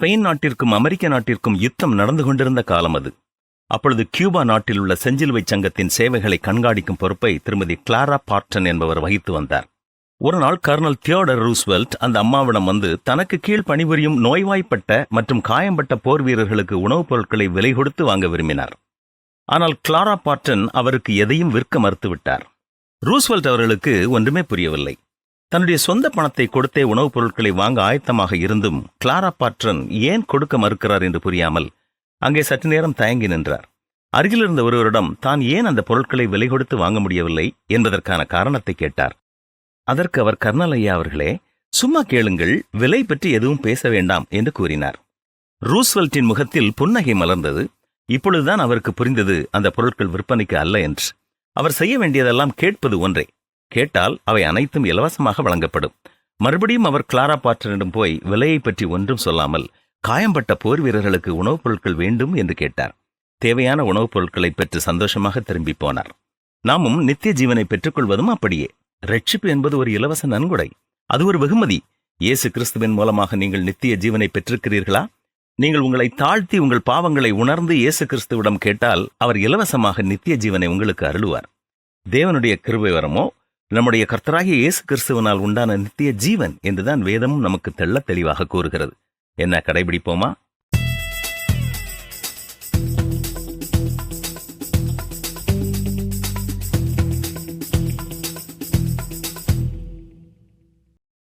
Spain நாட்டிற்கும் அமெரிக்க நாட்டிற்கும் யுத்தம் நடந்து கொண்டிருந்த காலம் அது. அப்பொழுது கியூபா நாட்டில் உள்ள செஞ்சிலுவை சங்கத்தின் சேவைகளை கண்காணிக்கும் பொறுப்பை திருமதி கிளாரா பார்ட்டன் என்பவர் வகித்து வந்தார். ஒரு நாள் கர்னல் தியோடர் ரூஸ்வெல்ட் அந்த அம்மாவிடம் வந்து தனக்கு கீழ் பணிபுரியும் நோய்வாய்ப்பட்ட மற்றும் காயம்பட்ட போர் வீரர்களுக்கு உணவுப் பொருட்களை விலை கொடுத்து வாங்க விரும்பினார். ஆனால் கிளாரா பார்ட்டன் அவருக்கு எதையும் விற்க மறுத்துவிட்டார். ரூஸ்வெல்ட் அவர்களுக்கு ஒன்றுமே புரியவில்லை. தன்னுடைய சொந்த பணத்தை கொடுத்தே உணவுப் பொருட்களை வாங்க ஆயத்தமாக இருந்தும் கிளாரா பார்ட்டன் ஏன் கொடுக்க மறுக்கிறார் என்று புரியாமல் அங்கே சற்று நேரம் தயங்கி நின்றார். அருகிலிருந்த ஒருவரிடம் தான் ஏன் அந்த பொருட்களை விலை கொடுத்து வாங்க முடியவில்லை என்பதற்கான காரணத்தை கேட்டார். அதற்கு அவர், கர்னல் ஐயா அவர்களே, சும்மா கேளுங்கள், விலை பற்றி எதுவும் பேச வேண்டாம் என்று கூறினார். ரூஸ்வெல்ட்டின் முகத்தில் புன்னகை மலர்ந்தது. இப்பொழுதுதான் அவருக்கு புரிந்தது அந்த பொருட்கள் விற்பனைக்கு அல்ல என்று. அவர் செய்ய வேண்டியதெல்லாம் கேட்பது ஒன்றே. கேட்டால் அவை அனைத்தும் இலவசமாக வழங்கப்படும். மறுபடியும் அவர் கிளாரா பார்ட்டனிடம் போய் விலையை பற்றி ஒன்றும் சொல்லாமல் காயம்பட்ட போர் வீரர்களுக்கு உணவுப் பொருட்கள் வேண்டும் என்று கேட்டார். தேவையான உணவுப் பொருட்களை பெற்று சந்தோஷமாக திரும்பி போனார். நாமும் நித்திய ஜீவனை பெற்றுக்கொள்வதும் அப்படியே. ரட்சிப்பு என்பது ஒரு இலவச நன்கொடை, அது ஒரு வெகுமதி. இயேசு கிறிஸ்துவின் மூலமாக நீங்கள் நித்திய ஜீவனை பெற்றிருக்கிறீர்களா? நீங்கள் உங்களை தாழ்த்தி உங்கள் பாவங்களை உணர்ந்து இயேசு கிறிஸ்துவிடம் கேட்டால் அவர் இலவசமாக நித்திய ஜீவனை உங்களுக்கு அருளுவார். தேவனுடைய கிருபை வரமோ நம்முடைய கர்த்தராகிய இயேசு கிறிஸ்துவினால் உண்டான நித்திய ஜீவன் என்றுதான் வேதமும் நமக்கு தெள்ளத் தெளிவாக கூறுகிறது. என்ன, கடைபிடிப்போமா?